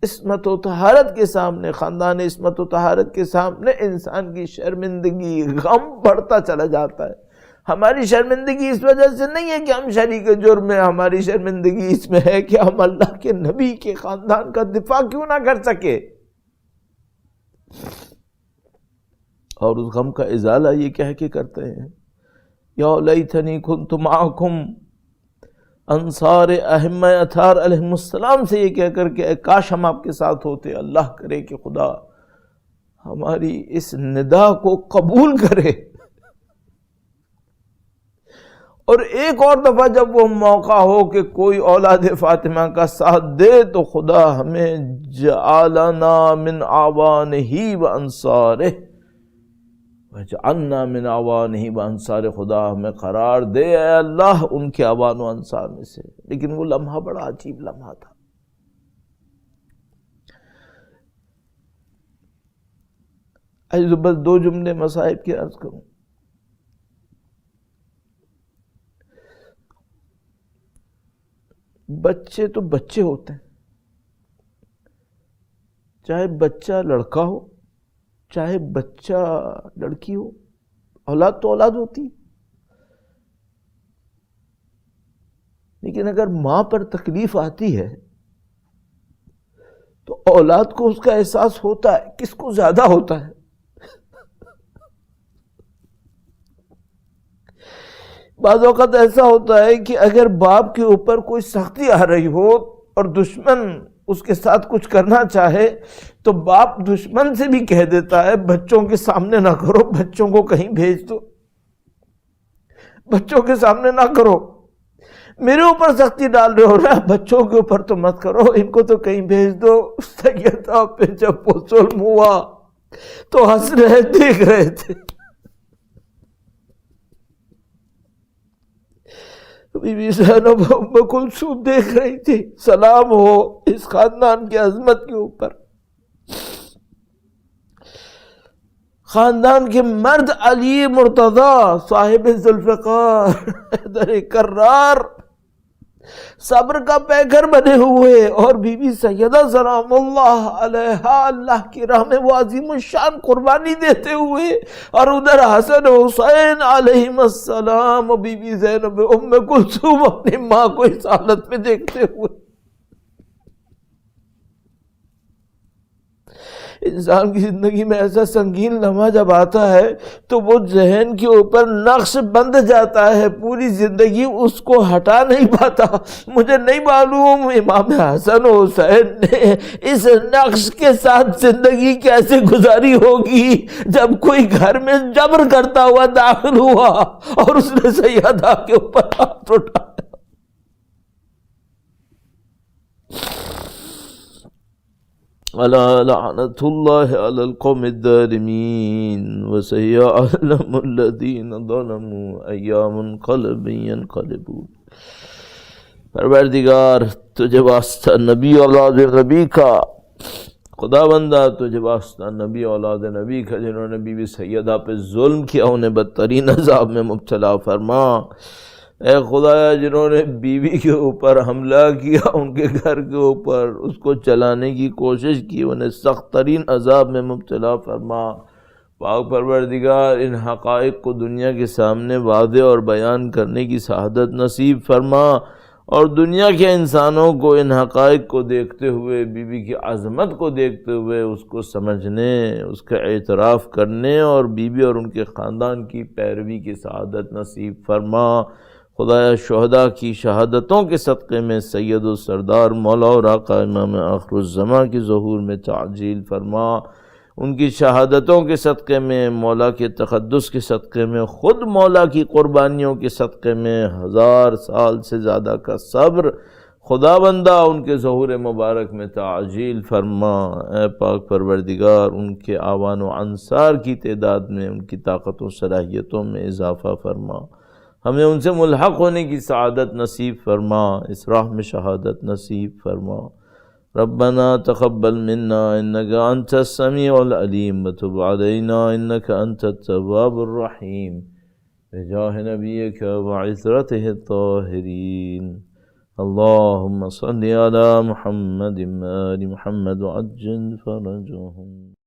عصمت و طہارت کے سامنے، خاندان عصمت و طہارت کے سامنے انسان کی شرمندگی، غم بڑھتا چلا جاتا ہے۔ ہماری شرمندگی اس وجہ سے نہیں ہے کہ ہم شریک جرم ہیں، ہماری شرمندگی اس میں ہے کہ ہم اللہ کے نبی کے خاندان کا دفاع کیوں نہ کر سکے۔ اور اس غم کا ازالہ یہ کہہ کے کرتے ہیں یا لیتنی کنت معکم، انصار ائمہ اطہار علیہ السلام سے یہ کہہ کر کہ کاش ہم آپ کے ساتھ ہوتے، اللہ کرے کہ خدا ہماری اس ندا کو قبول کرے۔ اور ایک اور دفعہ جب وہ موقع ہو کہ کوئی اولاد فاطمہ کا ساتھ دے تو خدا ہمیں جعلنا من اعوانہ و انصارہ، وجعلنا من اعوانہ و انصار، خدا ہمیں قرار دے اے اللہ ان کے اعوان و انصار میں سے۔ لیکن وہ لمحہ بڑا عجیب لمحہ تھا۔ بس 2 جملے مصائب کے عرض کروں۔ بچے تو بچے ہوتے ہیں، چاہے بچہ لڑکا ہو چاہے بچہ لڑکی ہو، اولاد تو اولاد ہوتی، لیکن اگر ماں پر تکلیف آتی ہے تو اولاد کو اس کا احساس ہوتا ہے، کس کو زیادہ ہوتا ہے؟ بعض اوقات ایسا ہوتا ہے کہ اگر باپ کے اوپر کوئی سختی آ رہی ہو اور دشمن اس کے ساتھ کچھ کرنا چاہے تو باپ دشمن سے بھی کہہ دیتا ہے بچوں کے سامنے نہ کرو، بچوں کو کہیں بھیج دو، بچوں کے سامنے نہ کرو، میرے اوپر سختی ڈال رہے ہو رہا، بچوں کے اوپر تو مت کرو، ان کو تو کہیں بھیج دو۔ سیدہ پہ جب وہ ظلم ہوا تو ہنس رہے، دیکھ رہے تھے۔ بی بی زینب ام کلثوم دیکھ رہی تھی۔ سلام ہو اس خاندان کی عظمت کے اوپر، خاندان کے مرد علی مرتضی صاحب ذوالفقار حیدر کرار صبر کا پیکر بنے ہوئے، اور بی بی سیدہ سلام اللہ علیہا اللہ کی راہ میں وہ عظیم الشان قربانی دیتے ہوئے، اور ادھر حسن حسین علیہم السلام اور بی بی زینب ام کلثوم اپنی ماں کو اس حالت میں دیکھتے ہوئے۔ انسان کی زندگی میں ایسا سنگین لمحہ جب آتا ہے تو وہ ذہن کے اوپر نقش بند جاتا ہے، پوری زندگی اس کو ہٹا نہیں پاتا۔ مجھے نہیں معلوم امام حسن و حسین نے اس نقش کے ساتھ زندگی کیسے گزاری ہوگی جب کوئی گھر میں جبر کرتا ہوا داخل ہوا اور اس نے سیدہ کے اوپر ہاتھ اٹھایا۔ الا لعنت اللہ علی القوم الظالمین وسیعلم الذین ظلموا ایام انقلب ینقلبون۔ پروردگار تجھے واسطہ نبی اولاد نبی کا، خدا بندہ تجھے واسطہ نبی اولاد نبی کا جنہوں نے بی بی سیدہ پہ ظلم کیا انہیں بدترین عذاب میں مبتلا فرما۔ اے خدایا جنہوں نے بیوی کے اوپر حملہ کیا، ان کے گھر کے اوپر اس کو چلانے کی کوشش کی، انہیں سخت ترین عذاب میں مبتلا فرما۔ پاک پروردگار ان حقائق کو دنیا کے سامنے واضح اور بیان کرنے کی سعادت نصیب فرما، اور دنیا کے انسانوں کو ان حقائق کو دیکھتے ہوئے، بیوی کی عظمت کو دیکھتے ہوئے اس کو سمجھنے، اس کا اعتراف کرنے اور بیوی اور ان کے خاندان کی پیروی کی سعادت نصیب فرما۔ خدایا شہداء کی شہادتوں کے صدقے میں سید و سردار مولا اور آقا امام آخر الزماں کی ظہور میں تعجیل فرما، ان کی شہادتوں کے صدقے میں، مولا کے تقدس کے صدقے میں، خود مولا کی قربانیوں کے صدقے میں 1000 سال سے زیادہ کا صبر خدا بندہ ان کے ظہور مبارک میں تعجیل فرما۔ اے پاک پروردگار ان کے آوان و انصار کی تعداد میں، ان کی طاقت و صلاحیتوں میں اضافہ فرما، ہمیں ان سے ملحق ہونے کی سعادت نصیب فرما، اس راہ میں شہادت نصیب فرما۔ ربنا تقبل منا انك انت السميع العليم وتب علينا انك انت التواب الرحيم بجاه نبيك وعترته الطاهرين اللهم صل على محمد وآل محمد وعجل فرجهم۔